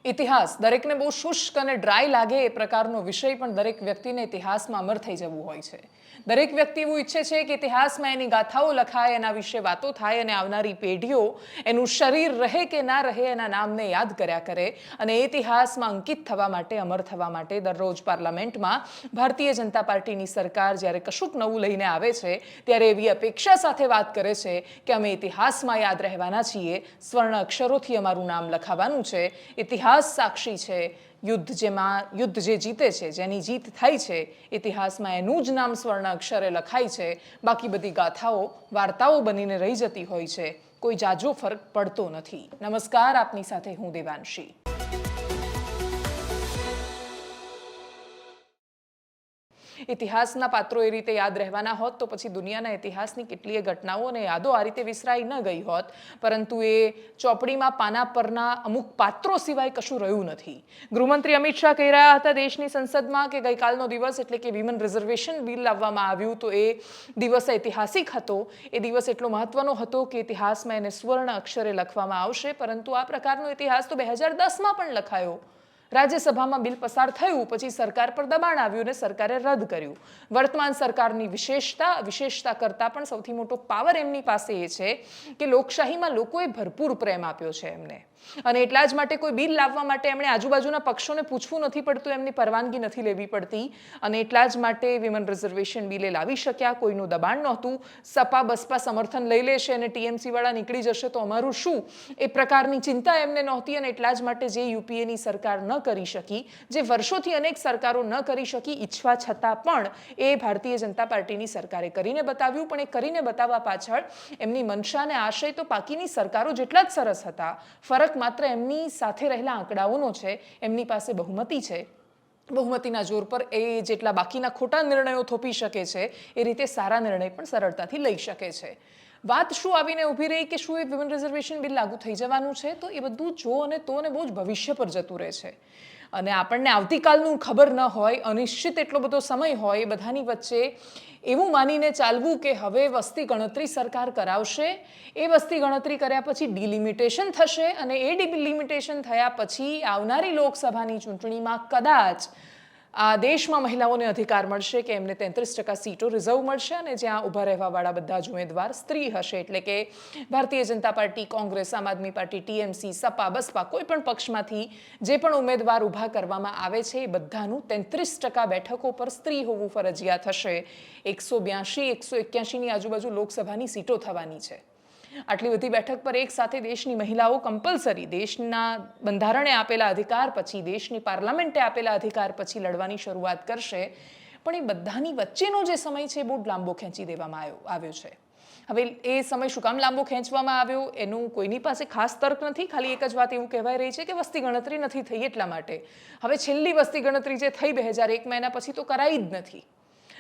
ઇતિહાસ દરેકને બહુ શુષ્ક અને ડ્રાય લાગે એ પ્રકારનો વિષય પણ દરેક વ્યક્તિને ઇતિહાસમાં અમર થઈ જવું હોય છે. દરેક વ્યક્તિ એવું ઈચ્છે છે કે ઇતિહાસમાં એની ગાથાઓ લખાય, એના વિશે વાતો થાય અને આવનારી પેઢીઓ એનું શરીર રહે કે ના રહે એના નામને યાદ કર્યા કરે અને ઇતિહાસમાં અંકિત થવા માટે, અમર થવા માટે દરરોજ પાર્લામેન્ટમાં ભારતીય જનતા પાર્ટીની સરકાર જ્યારે કશુંક નવું લઈને આવે છે ત્યારે એવી અપેક્ષા સાથે વાત કરે છે કે અમે ઇતિહાસમાં યાદ રહેવાના છીએ, સ્વર્ણ અક્ષરોથી અમારું નામ લખાવાનું છે. ઇતિહાસ સાક્ષી છે. યુદ્ધ જે જીતે છે, જેની જીત થાય છે, ઇતિહાસમાં એનું જ નામ સ્વર્ણ અક્ષરે લખાય છે. બાકી બધી ગાથાઓ વાર્તાઓ બનીને રહી જતી હોય છે. કોઈ જાજો ફરક પડતો નથી. નમસ્કાર, આપની સાથે હું દેવાંશી. ઇતિહાસના પાત્રો એ રીતે યાદ રહેવાના હોત તો પછી દુનિયાના ઇતિહાસની કેટલીય ઘટનાઓ અને યાદો આ રીતે વિસરાઈ ન ગઈ હોત. પરંતુ એ ચોપડીમાં પાના પરના અમુક પાત્રો સિવાય કશું રહ્યું નથી. ગૃહમંત્રી અમિત શાહ કહી રહ્યા હતા દેશની સંસદમાં કે ગઈકાલનો દિવસ એટલે કે વિમન રિઝર્વેશન બિલ લાવવામાં આવ્યું તો એ દિવસ ઐતિહાસિક હતો. એ દિવસ એટલો મહત્વનો હતો કે ઇતિહાસમાં એને સ્વર્ણ અક્ષરે લખવામાં આવશે. પરંતુ આ પ્રકારનો ઇતિહાસ તો 2010માં પણ લખાયો. રાજ્યસભામાં બિલ પસાર થયું, પછી સરકાર પર દબાણ આવ્યું અને સરકારે રદ કર્યું. વર્તમાન સરકારની વિશેષતા કરતાં પણ સૌથી મોટો પાવર એમની પાસે એ છે કે લોકશાહીમાં લોકોએ ભરપૂર પ્રેમ આપ્યો છે એમને. અને એટલા જ માટે કોઈ બિલ લાવવા માટે એમણે આજુબાજુના પક્ષોને પૂછવું નથી પડતું, એમની પરવાનગી નથી લેવી પડતી. અને એટલા જ માટે વિમન રિઝર્વેશન બિલે લાવી શક્યા. કોઈનું દબાણ નહોતું. સપા બસપા સમર્થન લઈ લેશે અને ટીએમસી વાળા નીકળી જશે તો અમારું શું, એ પ્રકારની ચિંતા એમને નહોતી. અને એટલા જ માટે જે યુપીએની સરકાર ન કરી શકી, જે વર્ષોથી અનેક સરકારો ન કરી શકી, ઈચ્છવા છતાં પણ એ ભારતીય જનતા પાર્ટીની સરકારે કરીને બતાવ્યું. પણ એ કરીને બતાવવા પાછળ એમની મનસા અને આશય તો બાકીની સરકારો જેટલા જ સરસ હતા. ફરક માત્ર એમની સાથે રહેલા આંકડાઓનો છે. એમની પાસે બહુમતી છે. બહુમતીના જોર પર એ જેટલા બાકીના ખોટા નિર્ણયો થોપી શકે છે એ રીતે સારા નિર્ણય પણ સરળતાથી લઈ શકે છે. વાત શું આવીને ઊભી રહી કે શું એ વિમન રિઝર્વેશન બિલ લાગુ થઈ જવાનું છે? તો એ બધું જો અને તો ને બહુ જ ભવિષ્ય પર જતું રહે છે. અને આપણને આવતીકાલનું ખબર ન હોય, અનિશ્ચિત એટલો બધો સમય હોય, એ બધાની વચ્ચે એવું માનીને ચાલવું કે હવે વસ્તી ગણતરી સરકાર કરાવશે, એ વસ્તી ગણતરી કર્યા પછી ડિલિમિટેશન થશે અને એ ડિલિમિટેશન થયા પછી આવનારી લોકસભાની ચૂંટણીમાં કદાચ આ દેશમાં મહિલાઓને અધિકાર મળશે કે એમને 33% સીટો રિઝર્વ મળશે અને જ્યાં ઊભા રહેવાવાળા બધા જ ઉમેદવાર સ્ત્રી હશે. એટલે કે ભારતીય જનતા પાર્ટી, કોંગ્રેસ, આમ આદમી પાર્ટી, ટીએમસી, સપા બસપા કોઈ પણ પક્ષમાંથી જે પણ ઉમેદવાર ઊભા કરવામાં આવે છે એ બધાનું 33% બેઠકો પર સ્ત્રી હોવું ફરજિયાત હશે. 182, 181ની આજુબાજુ લોકસભાની સીટો થવાની છે. આટલી બધી બેઠક પર એક સાથે દેશની મહિલાઓ કમ્પલસરી દેશના બંધારણે આપેલા અધિકાર પછી, દેશની પાર્લામેન્ટે આપેલા અધિકાર પછી લડવાની શરૂઆત કરશે. પણ એ બધાની વચ્ચેનો જે સમય છે બહુ લાંબો ખેંચી દેવામાં આવ્યો છે. હવે એ સમય શું કામ લાંબો ખેંચવામાં આવ્યો એનું કોઈની પાસે ખાસ તર્ક નથી. ખાલી એક જ વાત એવું કહેવાય રહી છે કે વસ્તી ગણતરી નથી થઈ એટલા માટે. હવે છેલ્લી વસ્તી ગણતરી જે થઈ 2001 મહિના પછી તો કરાઈ જ નથી.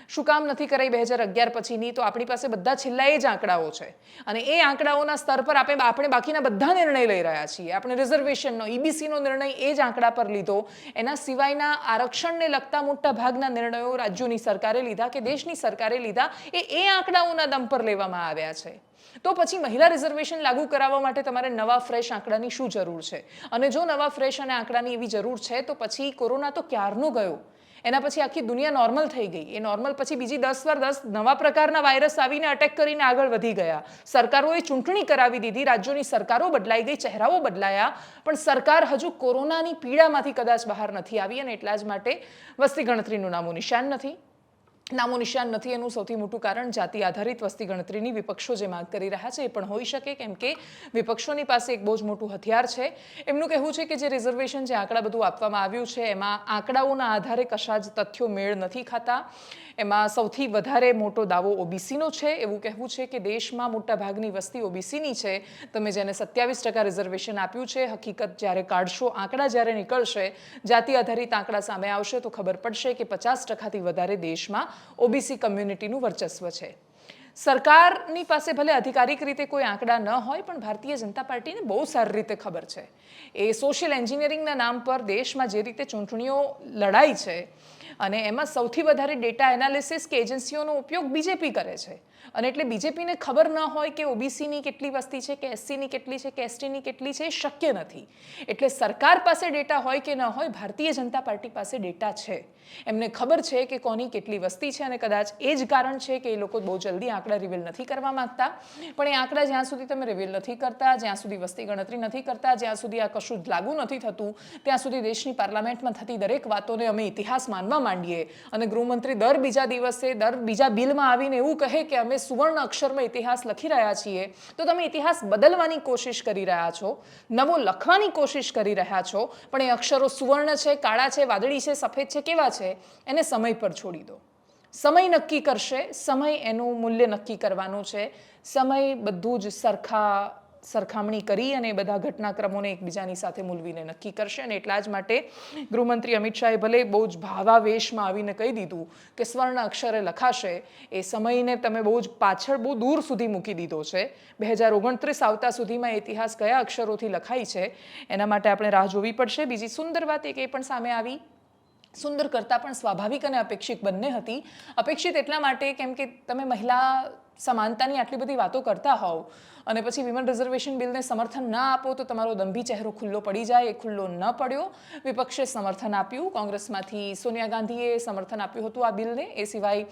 શું કામ નથી કરાઈ 2011 પછીની? તો આપણી પાસે બધા છેલ્લા એ જ આંકડાઓ છે અને એ આંકડાઓના સ્તર પર આપણે બાકીના બધા નિર્ણય લઈ રહ્યા છીએ. આપણે રિઝર્વેશનનો, ઈબીસીનો નિર્ણય એ જ આંકડા પર લીધો. એના સિવાયના આરક્ષણને લગતા મોટા ભાગના નિર્ણયો રાજ્યોની સરકારે લીધા કે દેશની સરકારે લીધા એ આંકડાઓના દમ પર લેવામાં આવ્યા છે. તો પછી મહિલા રિઝર્વેશન લાગુ કરાવવા માટે તમારે નવા ફ્રેશ આંકડાની શું જરૂર છે? અને જો નવા ફ્રેશ અને આંકડાની એવી જરૂર છે તો પછી કોરોના તો ક્યારનો ગયો. એના પછી આખી દુનિયા નોર્મલ થઈ ગઈ. એ નોર્મલ પછી બીજી 10 વાર 10 નવા પ્રકારના વાયરસ આવીને અટેક કરીને આગળ વધી ગયા. સરકારોએ ચૂંટણી કરાવી દીધી, રાજ્યોની સરકારો બદલાઈ ગઈ, ચહેરાઓ બદલાયા, પણ સરકાર હજુ કોરોનાની પીડામાંથી કદાચ બહાર નથી આવી. અને એટલા જ માટે વસ્તી ગણતરીનું નામો નિશાન નથી. એનું સૌથી મોટું કારણ જાતિ આધારિત વસ્તી ગણતરીની વિપક્ષો જે માંગ કરી રહ્યા છે એ પણ હોઈ શકે. કેમ કે વિપક્ષોની પાસે એક બહુ જ મોટું હથિયાર છે. એમનું કહેવું છે કે જે રિઝર્વેશન, જે આંકડા બધું આપવામાં આવ્યું છે એમાં આંકડાઓના આધારે કશા જ તથ્યો મેળ નથી ખાતા. એમાં સૌથી વધારે મોટો દાવો ઓબીસીનો છે. એવું કહેવું છે કે દેશમાં મોટા ભાગની વસ્તી ઓબીસીની છે. તમે જેને 27% રિઝર્વેશન આપ્યું છે, હકીકત જ્યારે કાઢશો, આંકડા જ્યારે નીકળશે, જાતિ આધારિત આંકડા સામે આવશે તો ખબર પડશે કે 50%થી વધારે દેશમાં ઓબીસી કમ્યુનિટીનું વર્ચસ્વ છે. સરકારની પાસે ભલે અધિકારિક રીતે કોઈ આંકડા ન હોય પણ ભારતીય જનતા પાર્ટીને બહુ સારી રીતે ખબર છે. એ સોશિયલ એન્જિનિયરિંગના નામ પર દેશમાં જે રીતે ચૂંટણીઓ લડાઈ છે અને એમાં સૌથી વધારે ડેટા એનાલિસિસ કે એજન્સીઓનો ઉપયોગ બીજેપી કરે છે. અને એટલે બીજેપીને ખબર ન હોય કે ઓબીસીની કેટલી વસ્તી છે, કે એસસીની કેટલી છે, કે એસટીની કેટલી છે, એ શક્ય નથી. એટલે સરકાર પાસે ડેટા હોય કે ન હોય, ભારતીય જનતા પાર્ટી પાસે ડેટા છે. એમને ખબર છે કે કોની કેટલી વસ્તી છે, અને કદાચ એ જ કારણ છે કે એ લોકો બહુ જલ્દી આંકડા રિવીલ નથી કરવા માંગતા. પણ એ આંકડા જ્યાં સુધી તમે રિવીલ નથી કરતા, જ્યાં સુધી વસ્તી ગણતરી નથી કરતા, જ્યાં સુધી આ કશું જ લાગુ નથી થતું, ત્યાં સુધી દેશની પાર્લામેન્ટમાં થતી દરેક વાતોને અમે ઇતિહાસ માનવા માંડીએ. અને ગૃહમંત્રી દર બીજા દિવસે, દર બીજા બિલમાં આવીને એવું કહે કે અમે સુવર્ણ અક્ષરમાં ઇતિહાસ લખી રહ્યા છીએ, તો તમે ઇતિહાસ બદલવાની કોશિશ કરી રહ્યા છો, નવો લખવાની કોશિશ કરી રહ્યા છો. પણ એ અક્ષરો સુવર્ણ છે, કાળા છે, વાદળી છે, સફેદ છે, કેવા છે, એને સમય પર છોડી દો. સમય નક્કી કરશે, સમય એનું મૂલ્ય નક્કી કરવાનું છે. સમય બધું જ સરખામણી કરી અને બધા ઘટનાક્રમોને એકબીજાની સાથે મૂલવીને નક્કી કરશે. અને એટલા જ માટે ગૃહમંત્રી અમિત શાહે ભલે બહુ જ ભાવાવેશમાં આવીને કહી દીધું કે સ્વર્ણ અક્ષરે લખાશે, એ સમયને તમે બહુ જ પાછળ, બહુ દૂર સુધી મૂકી દીધો છે. 2029 આવતા સુધીમાં ઇતિહાસ કયા અક્ષરોથી લખાય છે એના માટે આપણે રાહ જોવી પડશે. બીજી સુંદર વાત એક એ પણ સામે આવી, સુંદર કરતાં પણ સ્વાભાવિક અને અપેક્ષિત બંને હતી. અપેક્ષિત એટલા માટે કેમ કે તમે મહિલા સમાનતાની આટલી બધી વાતો કરતા હોવ અને પછી વિમન રિઝર્વેશન બિલને સમર્થન ના આપો તો તમારો દંભી ચહેરો ખુલ્લો પડી જાય. એ ખુલ્લો ન પડ્યો. વિપક્ષે સમર્થન આપ્યું. કોંગ્રેસમાંથી સોનિયા ગાંધીએ સમર્થન આપ્યું હતું આ બિલને. એ સિવાય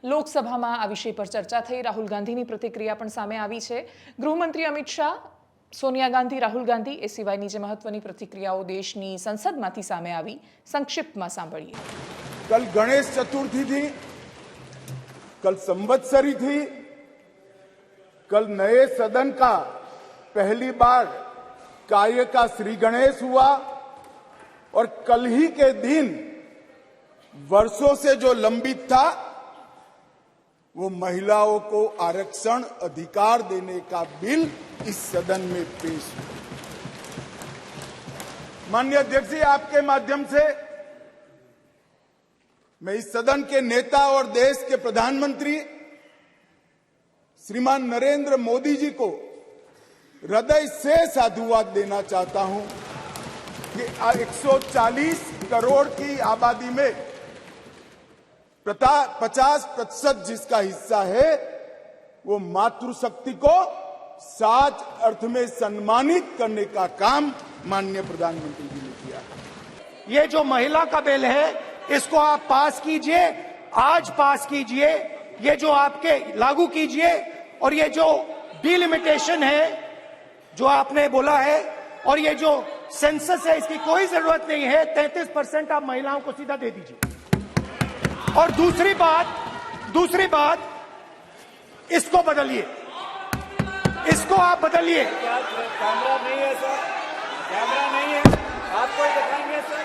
લોકસભામાં આ વિષય પર ચર્ચા થઈ. રાહુલ ગાંધીની પ્રતિક્રિયા પણ સામે આવી છે. ગૃહમંત્રી અમિત શાહ, સોનિયા ગાંધી, રાહુલ ગાંધી, એ સિવાયની જે મહત્વની પ્રતિક્રિયાઓ દેશની સંસદમાંથી સામે આવી, સંક્ષિપ્તમાં સાંભળીએ. कल गणेश चतुर्थी थी, कल संवत्सरी थी, कल नए सदन का पहली बार कार्य का श्री गणेश हुआ और कल ही के दिन वर्षों से जो लंबित था वो महिलाओं को आरक्षण अधिकार देने का बिल इस सदन में पेश हुआ. माननीय अध्यक्ष जी, आपके माध्यम से मैं इस सदन के नेता और देश के प्रधानमंत्री श्रीमान नरेंद्र मोदी जी को हृदय से साधुवाद देना चाहता हूं कि 140 करोड़ की आबादी में 50% जिसका हिस्सा है वो मातृशक्ति को सच अर्थ में सम्मानित करने का काम माननीय प्रधानमंत्री जी ने किया. ये जो महिला का बिल है इसको आप पास कीजिए, आज पास कीजिए, ये जो आपके लागू कीजिए. और ये जो डिलिमिटेशन है जो आपने बोला है और ये जो सेंसस है इसकी कोई जरूरत नहीं है. 33% आप महिलाओं को सीधा दे दीजिए. और दूसरी बात इसको बदलिए, इसको आप बदलिए. कैमरा नहीं है सर, कैमरा नहीं है, आपको ही दिखाएंगे सर,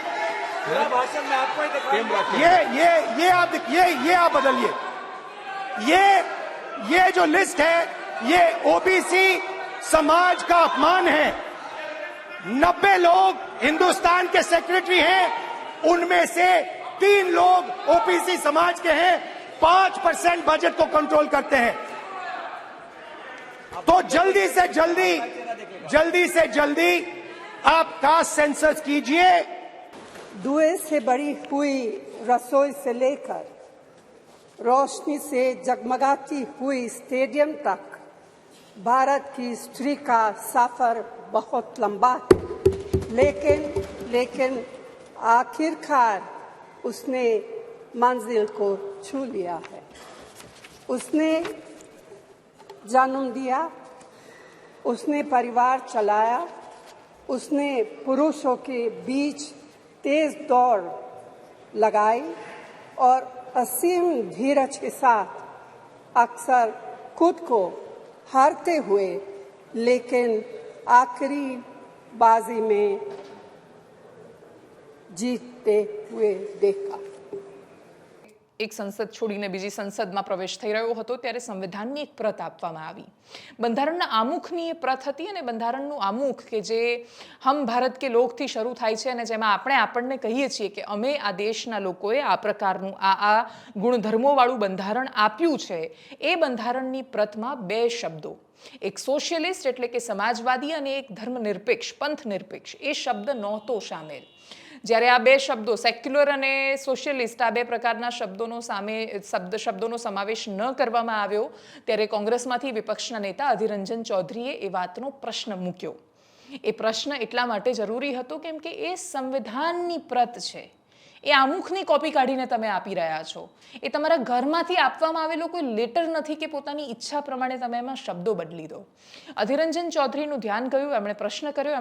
पूरा भाषण में आपको ही दिखाएंगे. ये आप बदलिए. ये जो लिस्ट है ये ओबीसी समाज का अपमान है. 90 लोग हिंदुस्तान के सेक्रेटरी हैं, उनमें से 3 लोग ओबीसी समाज के हैं. 5% बजट को कंट्रोल करते हैं. तो जल्दी से जल्दी आप कास्ट सेंसस कीजिए. धुएं से बड़ी हुई रसोई से लेकर रोशनी से जगमगाती हुई स्टेडियम तक भारत की स्त्री का सफर बहुत लंबा है. लेकिन आखिरकार उसने मंजिल को छू लिया है. उसने जन्म दिया, उसने परिवार चलाया, उसने पुरुषों के बीच तेज दौड़ लगाई और असीम धीरज के साथ अक्सर खुद को हारते हुए लेकिन आखिरी बाजी में जीतते हुए देखा. એક સંસદ છોડીને બીજી સંસદમાં પ્રવેશ થઈ રહ્યો હતો ત્યારે સંવિધાનની એક પ્રત આપવામાં આવી. બંધારણના આમુખની એ પ્રત હતી અને બંધારણનું આમુખ કે જે હમ ભારત કે લોકથી શરૂ થાય છે અને જેમાં આપણે આપણને કહીએ છીએ કે અમે આ દેશના લોકોએ આ પ્રકારનું આ ગુણધર્મોવાળું બંધારણ આપ્યું છે, એ બંધારણની પ્રતમાં 2 શબ્દો એક સોશિયલિસ્ટ એટલે કે સમાજવાદી અને એક ધર્મનિરપેક્ષ પંથ નિરપેક્ષ એ શબ્દ નહોતો સામેલ. જ્યારે આ બે શબ્દો સેક્યુલર અને સોશિયલિસ્ટ આ બે પ્રકારના શબ્દોનો સમાવેશ ન કરવામાં આવ્યો ત્યારે કોંગ્રેસમાંથી વિપક્ષના નેતા અધીર રંજન ચૌધરીએ એ વાતનો પ્રશ્ન મૂક્યો. એ પ્રશ્ન એટલા માટે જરૂરી હતો કેમ કે એ સંવિધાનની પ્રત છે. એ આમુખની કોપી કાઢીને તમે આપી રહ્યા છો. એ તમારા ઘરમાંથી આપવામાં આવેલો કોઈ લેટર નથી કે પોતાની ઈચ્છા પ્રમાણે તમે એમાં શબ્દો બદલી દો. અધીર રંજન ચૌધરીનું ધ્યાન ગયું, એમણે પ્રશ્ન કર્યો.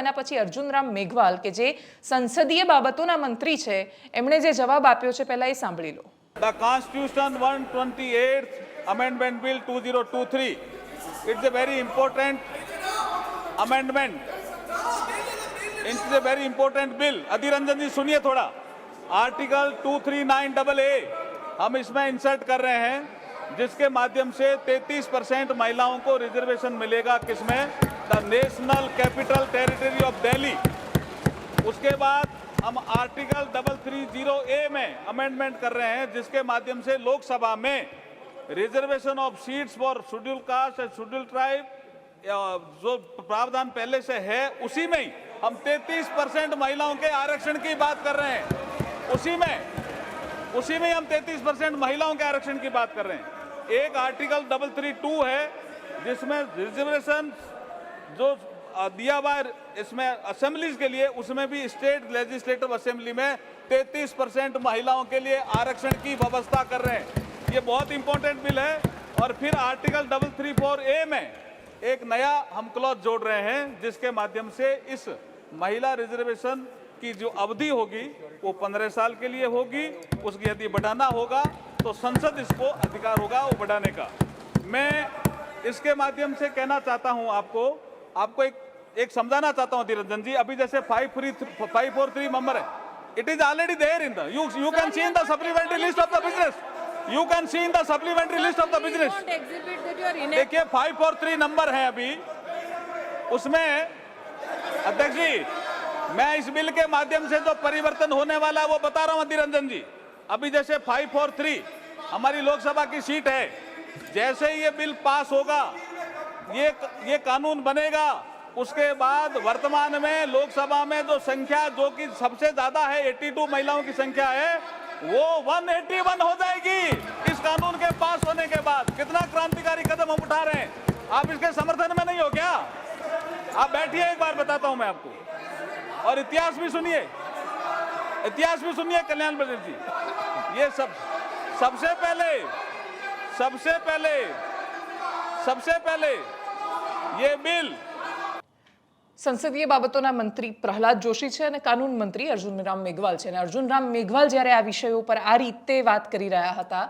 એના પછી અર્જુન રામ મેઘવાલ કે જે સંસદીય બાબતોના મંત્રી છે એમણે જે જવાબ આપ્યો છે પહેલા એ સાંભળી લો. The Constitution 128th Amendment Bill 2023. It's a very important amendment. It's a very important bill. Adhir Ranjan जी सुनिए थोड़ा. आर्टिकल 239AA हम इसमें इंसर्ट कर रहे हैं जिसके माध्यम से 33% महिलाओं को रिजर्वेशन मिलेगा. किसमें? The national capital territory of Delhi. उसके बाद हम आर्टिकल 330A में अमेंडमेंट कर रहे हैं जिसके माध्यम से लोकसभा में reservation of seats for schedule caste and schedule tribe जो प्रावधान पहले से है उसी में ही हम 33% महिलाओं के आरक्षण की बात कर रहे हैं. उसी में हम 33% महिलाओं के आरक्षण की बात कर रहे हैं. एक आर्टिकल 332 है जिसमें रिजर्वेशन जो दिया हुआ है इसमें असेंबलीज के लिए, उसमें भी स्टेट लेजिस्लेटिव असेंबली में 33% महिलाओं के लिए आरक्षण की व्यवस्था कर रहे हैं. ये बहुत इंपॉर्टेंट बिल है. और फिर आर्टिकल 334A में एक नया हम क्लॉज जोड़ रहे हैं जिसके माध्यम से इस महिला रिजर्वेशन की जो अवधि होगी वो 15 साल के लिए होगी. उसकी यदि बढ़ाना होगा तो संसद इसको अधिकार होगा वो बढ़ाने का. मैं इसके माध्यम से कहना चाहता हूं आपको एक समझाना चाहता हूं अधीर रंजन जी. अभी जैसे 543 नंबर है, it is already there in the you can see in the supplementary list of the business. You can see in the supplementary list of the business. देखिए 543 नंबर है अभी उसमें. अध्यक्ष जी, मैं इस बिल के माध्यम से जो परिवर्तन होने वाला है वो बता रहा हूं अधीर रंजन जी. अभी जैसे 543 हमारी लोकसभा की सीट है, जैसे ही ये बिल पास होगा ये कानून बनेगा. उसके बाद वर्तमान में लोकसभा में जो संख्या जो कि सबसे ज्यादा है 82 महिलाओं की संख्या है वो 181 हो जाएगी इस कानून के पास होने के बाद. कितना क्रांतिकारी कदम हम उठा रहे हैं. आप इसके समर्थन में नहीं हो क्या? आप बैठिए, एक बार बताता हूं मैं आपको. और इतिहास भी सुनिए कल्याण बजट जी. ये सबसे पहले ये बिल સંસદીય બાબતોના મંત્રી પ્રહલાદ જોશી છે અને કાનૂન મંત્રી અર્જુન રામ મેઘવાલ છે. અને અર્જુન રામ મેઘવાલ જ્યારે આ વિષયો પર આ રીતે વાત કરી રહ્યા હતા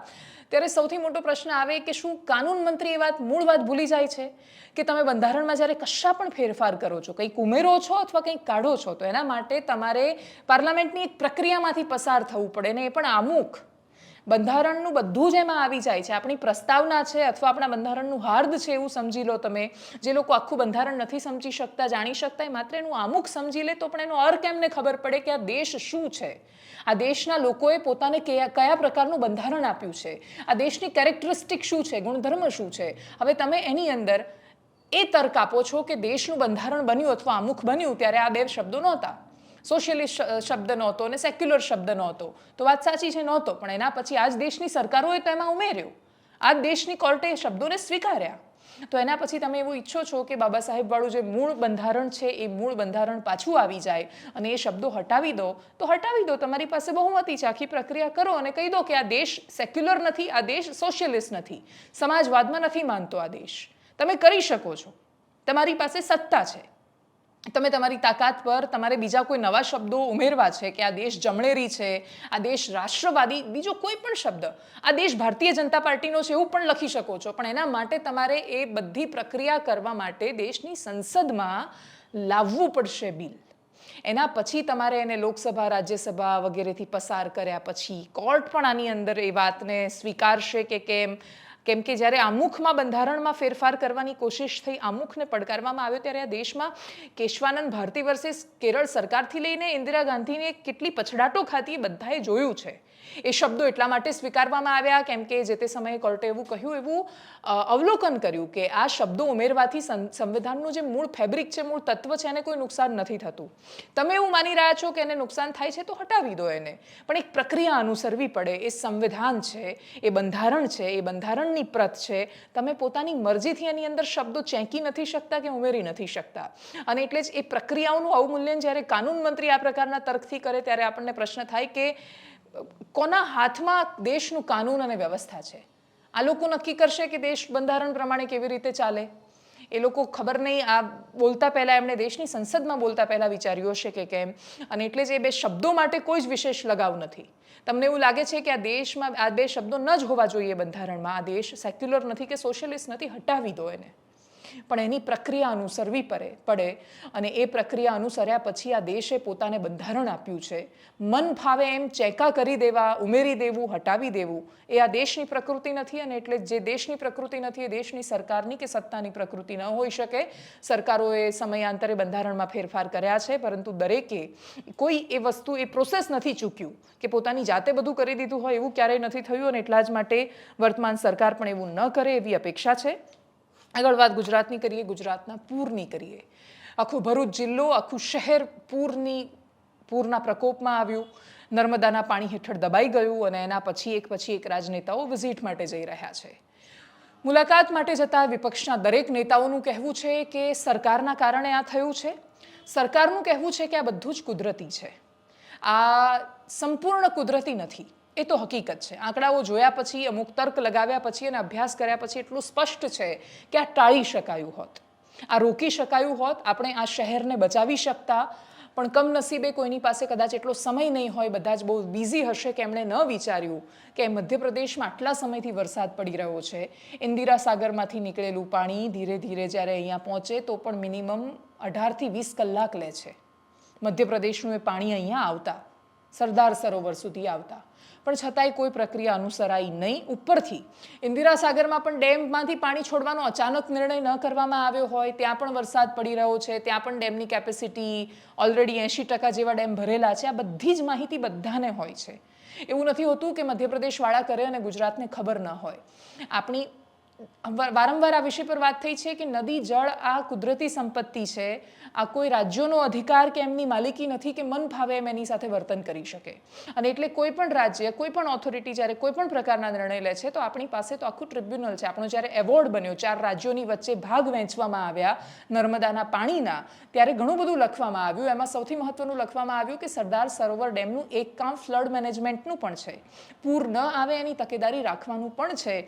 ત્યારે સૌથી મોટો પ્રશ્ન આવે કે શું કાનૂન મંત્રી એ મૂળ વાત ભૂલી જાય છે કે તમે બંધારણમાં જ્યારે કશા પણ ફેરફાર કરો છો, કંઈક ઉમેરો છો અથવા કંઈક કાઢો છો તો એના માટે તમારે પાર્લામેન્ટની એક પ્રક્રિયામાંથી પસાર થવું પડે ને એ પણ આમુખ. બંધારણનું બધું જ એમાં આવી જાય છે. આપણી પ્રસ્તાવના છે અથવા આપણા બંધારણનું હાર્દ છે એવું સમજી લો તમે. જે લોકો આખું બંધારણ નથી સમજી શકતા, જાણી શકતા, એ માત્ર એનું આમુખ સમજી લે તો પણ એનો અર્થ એમને ખબર પડે કે આ દેશ શું છે, આ દેશના લોકોએ પોતાને કયા પ્રકારનું બંધારણ આપ્યું છે, આ દેશની કેરેક્ટરિસ્ટિક શું છે, ગુણધર્મ શું છે. હવે તમે એની અંદર એ તર્ક આપો છો કે દેશનું બંધારણ બન્યું અથવા આમુખ બન્યું ત્યારે આ બે શબ્દો નહોતા. સોશિયલિસ્ટ શબ્દ નહોતો અને સેક્યુલર શબ્દ નહોતો. તો વાત સાચી છે, નહોતો. પણ એના પછી આ જ દેશની સરકારોએ તો એમાં ઉમેર્યો, આ જ દેશની કોર્ટે એ શબ્દોને સ્વીકાર્યા. તો એના પછી તમે એવું ઈચ્છો છો કે બાબા સાહેબ વાળું જે મૂળ બંધારણ છે એ મૂળ બંધારણ પાછું આવી જાય અને એ શબ્દો હટાવી દો તો હટાવી દો. તમારી પાસે બહુમતી છે, આખી પ્રક્રિયા કરો અને કહી દો કે આ દેશ સેક્યુલર નથી, આ દેશ સોશિયલિસ્ટ નથી, સમાજવાદમાં નથી માનતો આ દેશ. તમે કરી શકો છો, તમારી પાસે સત્તા છે. તમે તમારી તાકાત પર તમારે બીજા કોઈ નવા શબ્દો ઉમેરવા છે કે આ દેશ જમણેરી છે, આ દેશ રાષ્ટ્રવાદી, બીજો કોઈ પણ શબ્દ, આ દેશ ભારતીય જનતા પાર્ટીનો છે એવું પણ લખી શકો છો. પણ એના માટે તમારે એ બધી પ્રક્રિયા કરવા માટે દેશની સંસદમાં લાવવું પડશે બિલ. એના પછી તમારે એને લોકસભા, રાજ્યસભા વગેરેથી પસાર કર્યા પછી કોર્ટ પણ આની અંદર એ વાતને સ્વીકારશે કે કેમ, કેમ કે જ્યારે આમુખમાં બંધારણમાં ફેરફાર કરવાની કોશિશ થઈ, આમુખને પડકારવામાં આવ્યો, ત્યારે આ દેશમાં કેશવાનંદ ભારતી વર્સિસ કેરળ સરકારથી લઈને ઇન્દિરા ગાંધીને કેટલી પછડાટો ખાધી એ બધાએ જોયું છે. એ શબ્દો એટલા માટે સ્વીકારવામાં આવ્યા કેમ કે જે તે સમયે કોર્ટે એવું કહ્યું, એવું અવલોકન કર્યું કે આ શબ્દો ઉમેરવાથી સંવિધાનનું જે મૂળ ફેબ્રિક છે, મૂળ તત્વ છે, એને કોઈ નુકસાન નથી થતું. તમે એવું માની રહ્યા છો કે એને નુકસાન થાય છે તો હટાવી દો એને, પણ એક પ્રક્રિયા અનુસરવી પડે. એ સંવિધાન છે, એ બંધારણ છે, એ બંધારણની પ્રત છે. તમે પોતાની મરજીથી એની અંદર શબ્દો ચેંકી નથી શકતા કે ઉમેરી નથી શકતા. અને એટલે જ એ પ્રક્રિયાઓનું અવમૂલ્યન જ્યારે કાનૂન મંત્રી આ પ્રકારના તર્કથી કરે ત્યારે આપણને પ્રશ્ન થાય કે કોના હાથમાં દેશનું કાનૂન અને વ્યવસ્થા છે? આ લોકો નક્કી કરશે કે દેશ બંધારણ પ્રમાણે કેવી રીતે ચાલે? એ લોકો ખબર નહીં, આ બોલતા પહેલા એમણે દેશની સંસદમાં બોલતા પહેલા વિચાર્યું હશે કે કેમ. અને એટલે જ એ બે શબ્દો માટે કોઈ જ વિશેષ લગાવ નથી. તમને એવું લાગે છે કે આ દેશમાં આ બે શબ્દો ન જ હોવા જોઈએ બંધારણમાં, આ દેશ સેક્યુલર નથી કે સોશિયલિસ્ટ નથી, હટાવી દો એને. પણ એની પ્રક્રિયા અનુસરવી પડે અને એ પ્રક્રિયા અનુસર્યા પછી આ દેશે પોતાને બંધારણ આપ્યું છે. મન ફાવે એમ ચેકા કરી દેવા, ઉમેરી દેવું, હટાવી દેવું એ આ દેશની પ્રકૃતિ નથી. અને એટલે જે દેશની પ્રકૃતિ નથી એ દેશની સરકારની કે સત્તાની પ્રકૃતિ ન હોઈ શકે. સરકારોએ સમયાંતરે બંધારણમાં ફેરફાર કર્યા છે, પરંતુ દરેકે કોઈ એ વસ્તુ, એ પ્રોસેસ નથી ચૂક્યું કે પોતાની જાતે બધું કરી દીધું હોય, એવું ક્યારેય નથી થયું. અને એટલા જ માટે વર્તમાન સરકાર પણ એવું ન કરે એવી અપેક્ષા છે. આગળ વાત ગુજરાતની કરીએ, ગુજરાતના પૂરની કરીએ. આખું ભરૂચ જિલ્લો, આખું શહેર પૂરના પ્રકોપમાં આવ્યું. નર્મદાના પાણી હેઠળ દબાઈ ગયું અને એના પછી એક રાજનેતાઓ વિઝિટ માટે જઈ રહ્યા છે. મુલાકાત માટે જતા વિપક્ષના દરેક નેતાઓનું કહેવું છે કે સરકારના કારણે આ થયું છે. સરકારનું કહેવું છે કે આ બધું જ કુદરતી છે. આ સંપૂર્ણ કુદરતી નથી, એ તો હકીકત છે. આંકડાઓ જોયા પછી, અમુક તર્ક લગાવ્યા પછી અને અભ્યાસ કર્યા પછી એટલું સ્પષ્ટ છે કે આ ટાળી શકાયું હોત, આ રોકી શકાયું હોત, આપણે આ શહેરને બચાવી શકતા. પણ કમનસીબે કોઈની પાસે કદાચ એટલો સમય નહીં હોય, બધા જ બહુ બિઝી હશે કે એમણે ન વિચાર્યું કે મધ્યપ્રદેશમાં આટલા સમયથી વરસાદ પડી રહ્યો છે. ઇન્દિરા સાગરમાંથી નીકળેલું પાણી ધીરે ધીરે જ્યારે અહીંયા પહોંચે તો પણ મિનિમમ 18 થી 20 કલાક લે છે મધ્યપ્રદેશનું એ પાણી અહીંયા આવતા, સરદાર સરોવર સુધી આવતા. પણ છતાંય કોઈ પ્રક્રિયા અનુસરાઈ નહીં. ઉપરથી ઇન્દિરા સાગરમાં પણ ડેમમાંથી પાણી છોડવાનો અચાનક નિર્ણય ન કરવામાં આવ્યો હોય, ત્યાં પણ વરસાદ પડી રહ્યો છે, ત્યાં પણ ડેમની કેપેસિટી ઓલરેડી 80% જેવા ડેમ ભરેલા છે. આ બધી જ માહિતી બધાને હોય છે. એવું નથી હોતું કે મધ્યપ્રદેશવાળા કરે અને ગુજરાતને ખબર ન હોય. આપણી વારંવાર આ વિષય પર વાત થઈ છે કે નદી જળ આ કુદરતી સંપત્તિ છે. આ કોઈ રાજ્યોનો અધિકાર કે એમની માલિકી નથી કે મન ફાવે એમ એની સાથે વર્તન કરી શકે. અને એટલે કોઈ પણ રાજ્ય, કોઈ પણ ઓથોરિટી જ્યારે કોઈ પણ પ્રકારના નિર્ણય લે છે તો આપણી પાસે તો આખું ટ્રિબ્યુનલ છે. આપણો જ્યારે એવોર્ડ બન્યો, 4 રાજ્યોની વચ્ચે ભાગ વહેંચવામાં આવ્યા નર્મદાના પાણીના, ત્યારે ઘણું બધું લખવામાં આવ્યું. એમાં સૌથી મહત્વનું લખવામાં આવ્યું કે સરદાર સરોવર ડેમનું એક કામ ફ્લડ મેનેજમેન્ટનું પણ છે. પૂર ન આવે એની તકેદારી રાખવાનું પણ છે.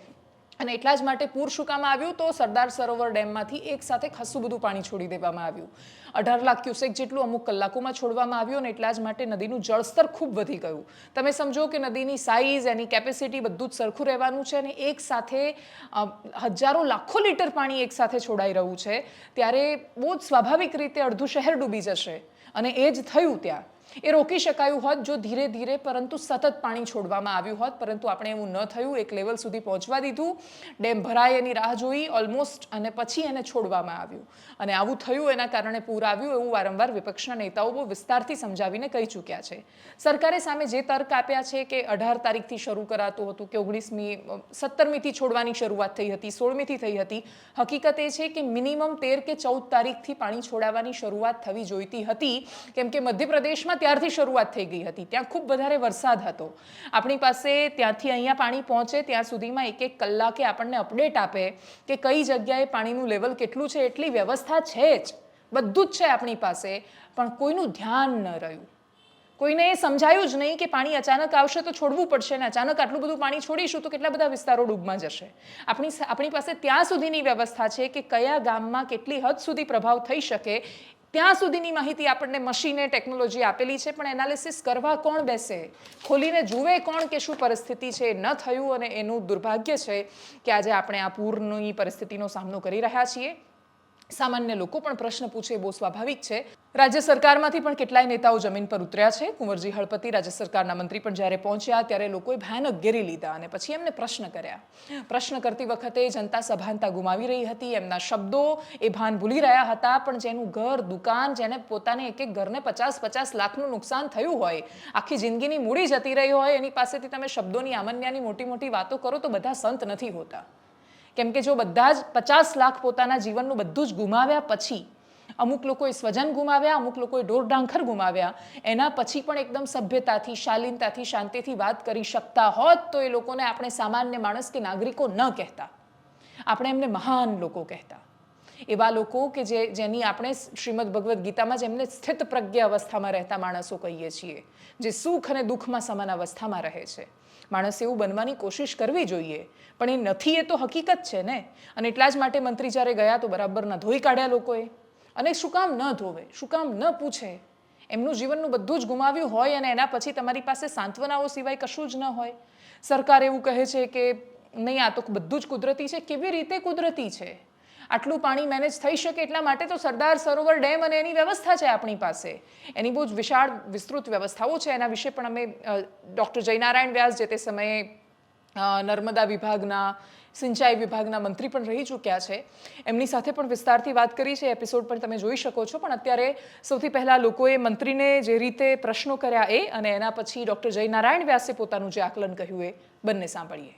અને એટલા જ માટે પૂર શું કામ આવ્યું તો સરદાર સરોવર ડેમમાંથી એક સાથે ખાસું બધું પાણી છોડી દેવામાં આવ્યું. 18 લાખ ક્યુસેક જેટલું અમુક કલાકોમાં છોડવામાં આવ્યું અને એટલા જ માટે નદીનું જળસ્તર ખૂબ વધી ગયું. તમે સમજો કે નદીની સાઇઝ, એની કેપેસિટી બધું જ સરખું રહેવાનું છે અને એક સાથે હજારો લાખો લીટર પાણી એક સાથે છોડાઈ રહ્યું છે, ત્યારે બહુ જ સ્વાભાવિક રીતે અડધું શહેર ડૂબી જશે. અને એ જ થયું. ત્યાં એ રોકી શકાયું હોત જો ધીરે ધીરે પરંતુ સતત પાણી છોડવામાં આવ્યું હોત. પરંતુ આપણે એવું ન થયું. એક લેવલ સુધી પહોંચવા દીધું, ડેમ ભરાય એની રાહ જોઈ ઓલમોસ્ટ, અને પછી એને છોડવામાં આવ્યું. અને આવું થયું, એના કારણે પૂર આવ્યું, એવું વારંવાર વિપક્ષના નેતાઓ બહુ વિસ્તારથી સમજાવીને કહી ચૂક્યા છે. સરકારે સામે જે તર્ક આપ્યા છે કે 18 તારીખથી શરૂ કરાતું હતું કે 17મીથી છોડવાની શરૂઆત થઈ હતી, 16મીથી થઈ હતી. હકીકત એ છે કે મિનિમમ 13 કે 14 તારીખથી પાણી છોડાવવાની શરૂઆત થવી જોઈતી હતી, કેમ કે મધ્યપ્રદેશમાં ત્યારથી શરૂઆત થઈ ગઈ હતી. ત્યાં ખૂબ વધારે વરસાદ હતો. આપણી પાસે ત્યાંથી અહીંયા પાણી પહોંચે ત્યાં સુધીમાં એક કલાકે આપણને અપડેટ આપે કે કઈ જગ્યાએ પાણીનું લેવલ કેટલું છે. એટલી વ્યવસ્થા છે જ, બધું જ છે આપણી પાસે, પણ કોઈનું ધ્યાન ન રહ્યું. કોઈને એ સમજાયું જ નહીં કે પાણી અચાનક આવશે તો છોડવું પડશે, ને અચાનક આટલું બધું પાણી છોડીશું તો કેટલા બધા વિસ્તારો ડૂબમાં જશે. આપણી પાસે ત્યાં સુધીની વ્યવસ્થા છે કે કયા ગામમાં કેટલી હદ સુધી પ્રભાવ થઈ શકે ત્યાં સુધીની માહિતી આપણને મશીને, ટેકનોલોજી આપેલી છે. પણ એનાલિસિસ કરવા કોણ બેસે, ખોલીને જુએ કોણ કે શું પરિસ્થિતિ છે, એ ન થયું. અને એનું દુર્ભાગ્ય છે કે આજે આપણે આ પૂરની પરિસ્થિતિનો સામનો કરી રહ્યા છીએ. સામાન્ય લોકો પણ પ્રશ્ન પૂછે, બહુ સ્વાભાવિક છે. રાજ્ય સરકારમાંથી પણ કેટલાય નેતાઓ જમીન પર ઉતર્યા છે. કુંવરજી હળપતિ રાજ્ય સરકારના મંત્રી પણ જ્યારે પહોંચ્યા ત્યારે લોકોએ ભયાનક ઘેરી લીધા અને પછી એમને પ્રશ્ન કર્યા. પ્રશ્ન કરતી વખતે જનતા સભાનતા ગુમાવી રહી હતી. એમના શબ્દો એ ભાન ભૂલી રહ્યા હતા. પણ જેનું ઘર, દુકાન, જેને પોતાને એક ઘરને 50-50 લાખનું નુકસાન થયું હોય, આખી જિંદગીની મૂડી જતી રહી હોય, એની પાસેથી તમે શબ્દોની આમન્યાની મોટી મોટી વાતો કરો તો બધા સંત નથી હોતા. કેમ કે જો બધા જ 50 લાખ પોતાના જીવનનું બધું જ ગુમાવ્યા પછી, અમુક લોકોએ સ્વજન ગુમાવ્યા, અમુક લોકોએ ઢોરઢાંખર ગુમાવ્યા, એના પછી પણ એકદમ સભ્યતાથી, શાલીનતાથી, શાંતિથી વાત કરી શકતા હોત તો એ લોકોને આપણે સામાન્ય માણસ કે નાગરિકો ન કહેતા, આપણે એમને મહાન લોકો કહેતા. એવા લોકો કે જેની આપણે શ્રીમદ ભગવદ્ ગીતામાં જેમને સ્થિત પ્રજ્ઞ અવસ્થામાં રહેતા માણસો કહીએ છીએ, જે સુખ અને દુઃખમાં સમાન અવસ્થામાં રહે છે. માણસ એવું બનવાની કોશિશ કરવી જોઈએ, પણ એ નથી, એ તો હકીકત છે ને. અને એટલા જ માટે મંત્રી જ્યારે ગયા તો બરાબરના ધોઈ કાઢ્યા લોકોએ. અને શું કામ ન ધોવે, શું કામ ન પૂછે? એમનું જીવનનું બધું જ ગુમાવ્યું હોય અને એના પછી તમારી પાસે સાંત્વનાઓ સિવાય કશું જ ન હોય. સરકાર એવું કહે છે કે નહીં, આ તો બધું જ કુદરતી છે. કેવી રીતે કુદરતી છે? આટલું પાણી મેનેજ થઈ શકે એટલા માટે તો સરદાર સરોવર ડેમ અને એની વ્યવસ્થા છે આપણી પાસે. એની બહુ જ વિશાળ વિસ્તૃત વ્યવસ્થાઓ છે. એના વિશે પણ અમે ડૉક્ટર જયનારાયણ વ્યાસ જે તે સમયે નર્મદા વિભાગના, સિંચાઈ વિભાગના મંત્રી પણ રહી ચૂક્યા છે, એમની સાથે પણ વિસ્તારથી વાત કરી છે. એપિસોડ પણ તમે જોઈ શકો છો. પણ અત્યારે સૌથી પહેલાં લોકોએ મંત્રીને જે રીતે પ્રશ્નો કર્યા એ અને એના પછી ડૉક્ટર જયનારાયણ વ્યાસે પોતાનું જે આકલન કહ્યું એ બંને સાંભળીએ.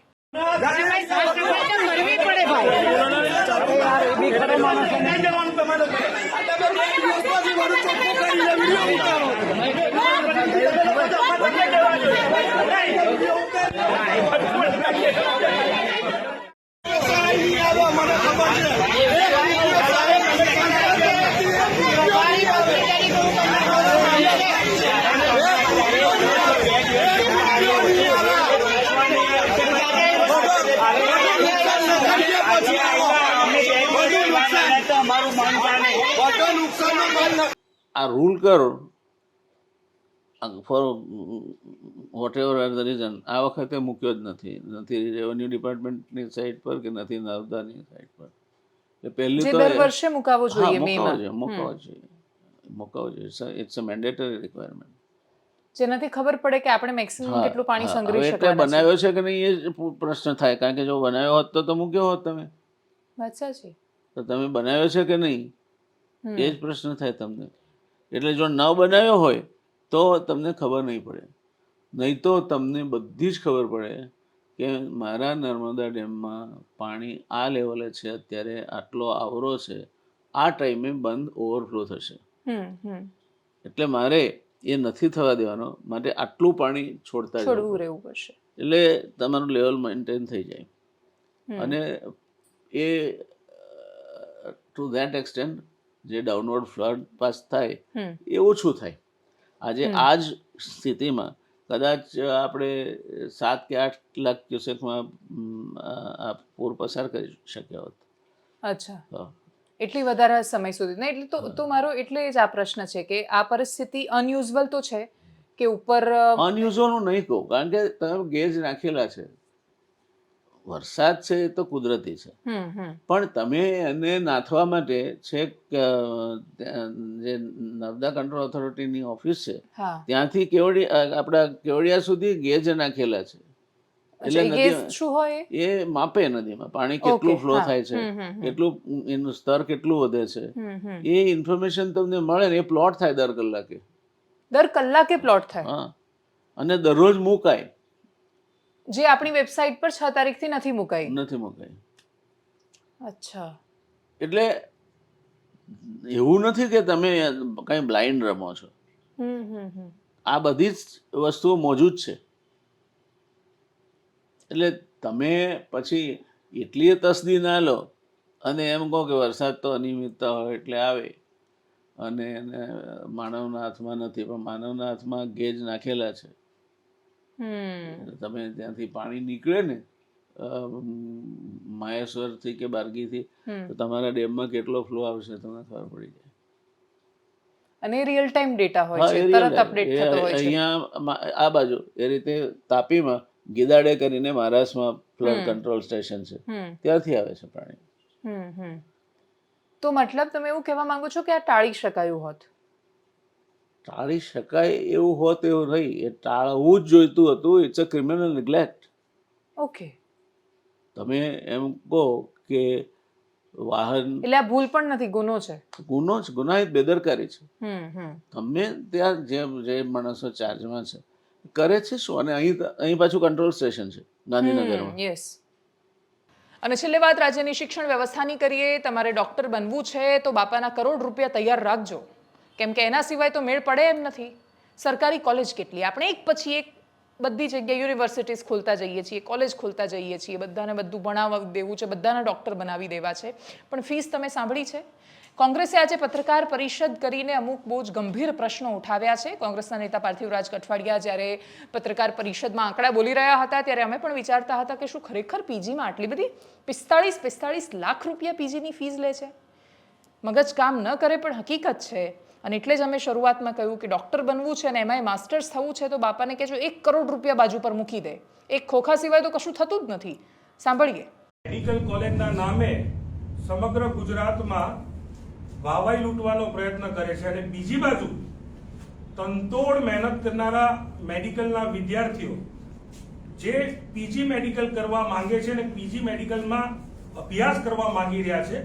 આ રૂલ કરો for whatever are the reason આ વખતે મૂક્યો જ નથી રેવન્યુ ડિપાર્ટમેન્ટની સાઇટ પર કે નથી નર્મદાની સાઇટ પર. પહેલી તો દર વર્ષે મુકાવવો જોઈએ, મુકાવવો જોઈએ. It's a mandatory requirement. જેનાથી ખબર પડે કે આપણે મેક્સિમમ કેટલું પાણી સંગ્રહી એટલે શકવાના છે. બનાવ્યો છે કે નહીં એ પ્રશ્ન થાય. કારણ કે જો બનાવ્યો હોત તો મૂક્યો હોત તમે. વાત સાચી. તો તમે બનાવ્યો છે કે નહીં એ જ પ્રશ્ન થાય તમને. એટલે જો ન બનાવ્યો હોય તો તમને ખબર નહીં પડે. નહીં તો તમને બધી જ ખબર પડે કે મારા નર્મદા ડેમમાં પાણી આ લેવલે છે, અત્યારે આટલો આવરો છે, આ ટાઈમે બંધ ઓવરફ્લો થશે. એટલે મારે એ નથી થવા દેવાનો, માટે આટલું પાણી છોડવું રહેવું પડશે. એટલે તમારું લેવલ મેન્ટેન થઈ જાય. અને એ ટુ ધેટ એક્સટેન્ટ જે ડાઉનવર્ડ ફ્લડ પાસ થાય એ ઓછું થાય. આજે આ જ સ્થિતિમાં કદાચ આપણે 7 કે 8 લાખ ક્યુસેકમાં પૂર પસાર કરી શક્યા હોત. અચ્છા, એટલી વધારે સમય સુધી ને. એટલે તો મારો એટલે જ આ પ્રશ્ન છે કે આ પરિસ્થિતિ અનયુઝ્યુઅલ તો છે કે ઉપર અનયુઝ્યુઅલ હું નહીં કહું, કારણ કે તમે ગેજ નાખેલા છે. વરસાદ છે એ તો કુદરતી છે, પણ તમે એને નાથવા માટે છેક જે નર્મદા કંટ્રોલ ઓથોરિટીની ઓફિસ છે ત્યાંથી આપણા કેવડિયા સુધી ગેજ નાખેલા છે. એટલે શું હોય એ માપે નદીમાં પાણી કેટલું ફ્લો થાય છે, કેટલું એનું સ્તર કેટલું વધે છે, એ ઇન્ફોર્મેશન તમને મળે ને. એ પ્લોટ થાય દર કલાકે પ્લોટ થાય. હા, અને દરરોજ મુકાય. જે આપણી વેબસાઇટ પર 6 તારીખથી નથી મુકાઈ. અચ્છા, એટલે એવું નથી કે તમે કઈ બ્લાઇન્ડ રમો છો. આ બધી જ વસ્તુઓ મોજૂદ છે. એટલે તમે પછી એટલી તસદી ના લો અને એમ કહો કે વરસાદ તો અનિયમિતતા હોય એટલે આવે અને માનવના હાથમાં નથી. પણ માનવના હાથમાં ગેજ નાખેલા છે. તમે ત્યાંથી પાણી નીકળે ને માહેશ્વરથી કે બારગીથી, તો તમારા ડેમમાં કેટલો ફ્લો આવશે તમને ખબર પડી જાય. અને રિયલ ટાઈમ ડેટા હોય છે, તરત અપડેટ થતો હોય છે. અહીંયા આ બાજુ એ રીતે તાપીમાં ગીદાડે કરીને મહારાષ્ટ્રમાં ફ્લડ કંટ્રોલ સ્ટેશન છે, ત્યાંથી આવે છે પાણી. તો મતલબ તમે એવું કહેવા માંગો છો કે આ ટાળી શકાયું હોત? ટાળી શકાય એવું હોત એવું નહીં, એ ટાળવું જ જોઈતું હતું. It's a criminal neglect. Okay, તમે એમ કહો કે વાહન એટલે આ ભૂલ પણ નથી, ગુનો છે. ગુનો જ, ગુનાહિત બેદરકારી છે. હમ. તમે ત્યાં જે માણસો ચાર્જમાં છે કરે છે શું? અને અહીં પાછું કંટ્રોલ સ્ટેશન છે ગાંધીનગરમાં. યસ. અને છેલ્લે વાત રાજ્યની શિક્ષણ વ્યવસ્થાની કરીએ. તમારે ડોક્ટર બનવું છે તો બાપાના કરોડ રૂપિયા તૈયાર રાખજો, કેમ કે એના સિવાય તો મેળ પડે એમ નથી. સરકારી કોલેજ કેટલી, આપણે એક પછી એક બધી જગ્યાએ યુનિવર્સિટીઝ ખોલતા જઈએ છીએ, કોલેજ ખોલતા જઈએ છીએ, બધાને બધું ભણાવવા દેવું છે, બધાને ડૉક્ટર બનાવી દેવા છે, પણ ફીસ તમે સાંભળી છે? કોંગ્રેસે આજે પત્રકાર પરિષદ કરીને અમુક બહુ જ ગંભીર પ્રશ્નો ઉઠાવ્યા છે. કોંગ્રેસના નેતા પાર્થિવરાજ કઠવાડિયા જ્યારે પત્રકાર પરિષદમાં આંકડા બોલી રહ્યા હતા ત્યારે અમે પણ વિચારતા હતા કે શું ખરેખર પીજીમાં આટલી બધી 45 લાખ રૂપિયા પીજીની ફીસ લે છે? મગજ કામ ન કરે પણ હકીકત છે. અને એટલે જ અમે શરૂઆતમાં કહ્યું કે ડૉક્ટર બનવું છે અને એમાંય માસ્ટર્સ થવું છે તો બાપાને કહેજો 1 કરોડ રૂપિયા બાજુ પર મૂકી દે. એક ખોખા સિવાય તો કશું થતું જ નથી. સાંભળીએ. મેડિકલ કોલેજના નામે સમગ્ર ગુજરાતમાં વાવાઈ લૂંટવાનો પ્રયત્ન કરે છે અને બીજી બાજુ તનતોડ મહેનત કરનારા મેડિકલના વિદ્યાર્થીઓ જે પીજી મેડિકલ કરવા માંગે છે અને પીજી મેડિકલમાં અભ્યાસ કરવા માંગી રહ્યા છે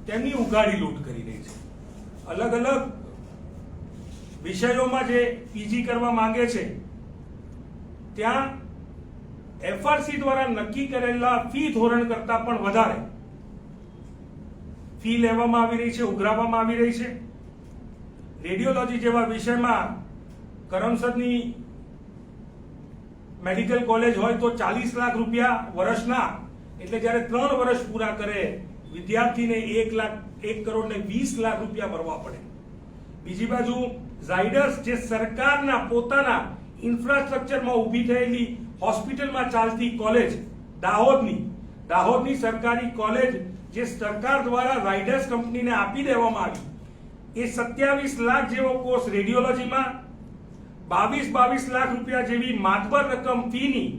તેમની ઉઘાડી લૂંટ કરી રહી છે. અલગ અલગ વિષયોમાં જે પીજી કરવા માંગે છે ત્યાં એફઆરસી દ્વારા નક્કી કરેલા ફી ધોરણ કરતા પણ વધારે ફી લેવામાં આવી રહી છે, ઉઘરાવવામાં આવી રહી છે. રેડિયોલોજી જેવા વિષયમાં કરમસદની મેડિકલ કોલેજ હોય તો 40 લાખ રૂપિયા વર્ષના, એટલે જ્યારે 3 વર્ષ પૂરા કરે વિદ્યાર્થીને 1 કરોડ ને 20 લાખ રૂપિયા ભરવા પડે. બીજી બાજુ ઝાયડસ જે સરકારના પોતાના ઇન્ફ્રાસ્ટ્રક્ચરમાં ઊભી થયેલી હોસ્પિટલમાં ચાલતી કોલેજ દાહોદની સરકારી કોલેજ જે સરકાર દ્વારા ઝાયડસ કંપનીને આપી દેવામાં આવી, એ 27 લાખ જેવો કોર્સ રેડિયોલોજીમાં, 22 લાખ રૂપિયા જેવી માતબર રકમ ફીની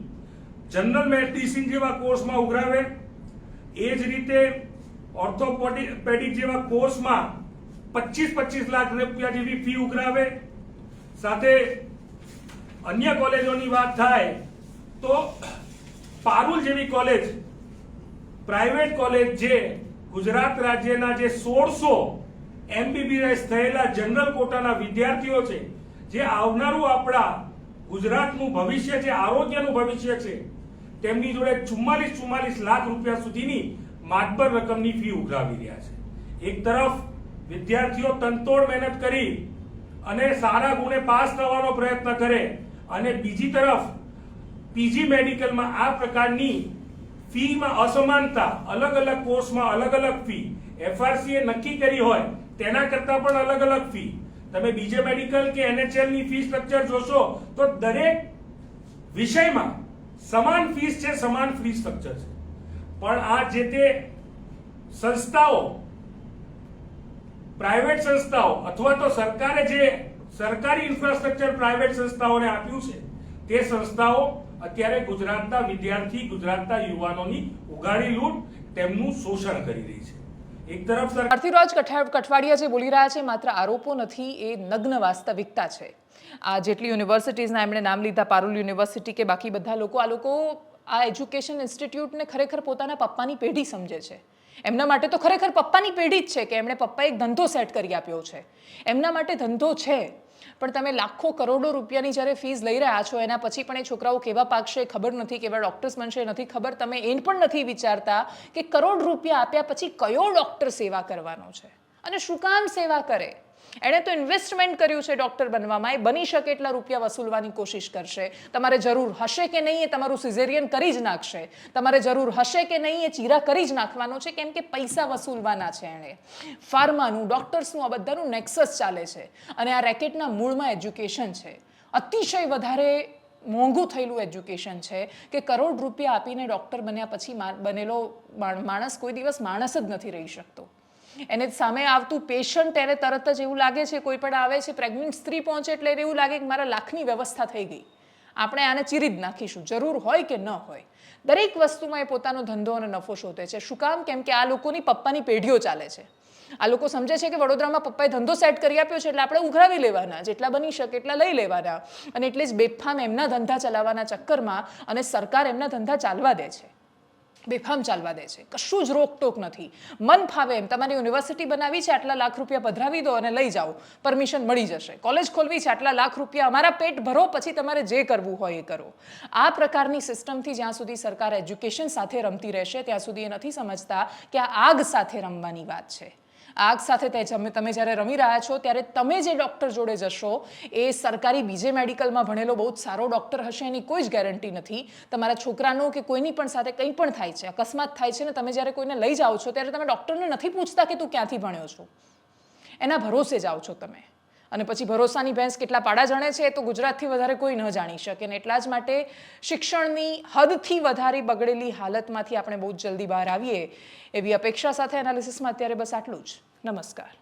જનરલ મેડિસિન જેવા કોર્સમાં ઉઘરાવે. એ જ રીતે ઓર્થોપેડિક જેવા કોર્સમાં 25 લાખ રૂપિયા જેવી ફી ઉઘરાવે. સાથે અન્ય કોલેજોની વાત થાય તો પારુલ જેવી કોલેજ, પ્રાઇવેટ કોલેજ જે ગુજરાત રાજ્યના જે 1600 MBBS થયેલા જનરલ કોટાના વિદ્યાર્થીઓ છે, જે આવનારું આપણા ગુજરાતનું ભવિષ્ય છે, આરોગ્યનું ભવિષ્ય છે, તેમની જોડે 44 લાખ રૂપિયા સુધીની માતબર રકમની ફી ઉઘરાવી રહ્યા છે. એક તરફ વિદ્યાર્થીઓ તનતોડ મહેનત કરી અને સારા ગુણે પાસ થવાનો પ્રયત્ન કરે અને બીજી તરફ પીજી મેડિકલમાં આ પ્રકારની ફીમાં અસમાનતા, અલગ અલગ કોર્સમાં અલગ અલગ ફી, એફઆરસી એ નક્કી કરી હોય તેના કરતા પણ અલગ અલગ ફી. તમે બીજે મેડિકલ કે NHL ની ફી સ્ટ્રક્ચર જોશો તો દરેક વિષયમાં સમાન ફીસ છે, સમાન ફી સ્ટ્રક્ચર છે. પણ આ જે તે સંસ્થાઓ, પ્રાઇવેટ સંસ્થાઓ અથવા તો સરકારે જે સરકારી ઇન્ફ્રાસ્ટ્રક્ચર પ્રાઇવેટ સંસ્થાઓને આપ્યું છે તે સંસ્થાઓ અત્યારે ગુજરાતના વિદ્યાર્થી, ગુજરાતના યુવાનોની ઉઘાડી લૂંટ, તેમનું શોષણ કરી રહી છે. એક તરફ પાર્થિવરાજ કઠવાડિયા જે બોલી રહ્યા છે માત્ર આરોપો નથી, એ નગ્ન વાસ્તવિકતા છે. આ જેટલી યુનિવર્સિટીઝના એમણે નામ લીધા, પારુલ યુનિવર્સિટી કે બાકી બધા લોકો, આ લોકો આ એજ્યુકેશન ઇન્સ્ટિટ્યૂટને ખરેખર પોતાના પપ્પાની પેઢી સમજે છે. એમના માટે તો ખરેખર પપ્પાની પેઢી જ છે કે એમણે પપ્પાએ એક ધંધો સેટ કરી આપ્યો છે. એમના માટે ધંધો છે, પણ તમે લાખો કરોડો રૂપિયાની જ્યારે ફીસ લઈ રહ્યા છો એના પછી પણ એ છોકરાઓ કેવા પાકશે ખબર નથી, કેવા ડોક્ટર્સ બનશે નથી ખબર. તમે એ પણ નથી વિચારતા કે કરોડ રૂપિયા આપ્યા પછી કયો ડોક્ટર સેવા કરવાનો છે અને શું કામ સેવા કરે. એણે તો ઇન્વેસ્ટમેન્ટ કર્યું છે ડોક્ટર બનવામાં, એ બની શકે એટલા રૂપિયા વસૂલવાની કોશિશ કરશે. તમારે જરૂર હશે કે નહીં એ તમારું સિઝેરિયન કરી જ નાખશે, તમારે જરૂર હશે કે નહીં એ ચીરા કરી જ નાખવાનો છે, કેમ કે પૈસા વસૂલવાના છે. એણે ફાર્માનું, ડોક્ટર્સનું, આ બધાનું નેક્સસ ચાલે છે. અને આ રેકેટના મૂળમાં એજ્યુકેશન છે. અતિશય વધારે મોંઘું થયેલું એજ્યુકેશન છે કે કરોડ રૂપિયા આપીને ડોક્ટર બન્યા પછી બનેલો માણસ કોઈ દિવસ માણસ જ નથી રહી શકતો. એને સામે આવતું પેશન્ટ, એને તરત જ એવું લાગે છે, કોઈ પણ આવે છે, પ્રેગ્નન્ટ સ્ત્રી પહોંચે એટલે એને એવું લાગે કે મારા લાખની વ્યવસ્થા થઈ ગઈ, આપણે આને ચીરી જ નાખીશું, જરૂર હોય કે ન હોય. દરેક વસ્તુમાં એ પોતાનો ધંધો અને નફો શોધે છે. શું કામ? કેમ કે આ લોકોની પપ્પાની પેઢીઓ ચાલે છે. આ લોકો સમજે છે કે વડોદરામાં પપ્પાએ ધંધો સેટ કરી આપ્યો છે એટલે આપણે ઉઘરાવી લેવાના, જેટલા બની શકે એટલા લઈ લેવાના, અને એટલે જ બેફામ એમના ધંધા ચલાવવાના ચક્કરમાં અને સરકાર એમના ધંધા ચાલવા દે છે, બેફામ ચાલવા દે છે, કશું જ રોકટોક નથી. મન ફાવે એમ તમારી યુનિવર્સિટી બનાવી છે, આટલા લાખ રૂપિયા પધરાવી દો અને લઈ જાઓ, પરમિશન મળી જશે. કોલેજ ખોલવી છે, આટલા લાખ રૂપિયા અમારા પેટ ભરો, પછી તમારે જે કરવું હોય એ કરો. આ પ્રકારની સિસ્ટમથી જ્યાં સુધી સરકાર એજ્યુકેશન સાથે રમતી રહેશે ત્યાં સુધી એ નથી સમજતા કે આ આગ સાથે રમવાની વાત છે. આગ સાથે તમે જ્યારે રમી રહ્યા છો ત્યારે તમે જે ડૉક્ટર જોડે જશો એ સરકારી બીજે મેડિકલમાં ભણેલો બહુ જ સારો ડૉક્ટર હશે એની કોઈ જ ગેરંટી નથી. તમારા છોકરાનો કે કોઈની પણ સાથે કંઈ પણ થાય છે, અકસ્માત થાય છે ને તમે જ્યારે કોઈને લઈ જાઓ છો ત્યારે તમે ડૉક્ટરને નથી પૂછતા કે તું ક્યાંથી ભણ્યો છો, એના ભરોસે જાઓ છો તમે. અને પછી ભરોસાની ભેંસ કેટલા પાડા જાણે છે એ તો ગુજરાતથી વધારે કોઈ ન જાણી શકે. ને એટલા જ માટે શિક્ષણની હદથી વધારે બગડેલી હાલતમાંથી આપણે બહુ જ જલ્દી બહાર આવીએ એવી અપેક્ષા સાથે એનાલિસિસમાં અત્યારે બસ આટલું જ. નમસ્કાર.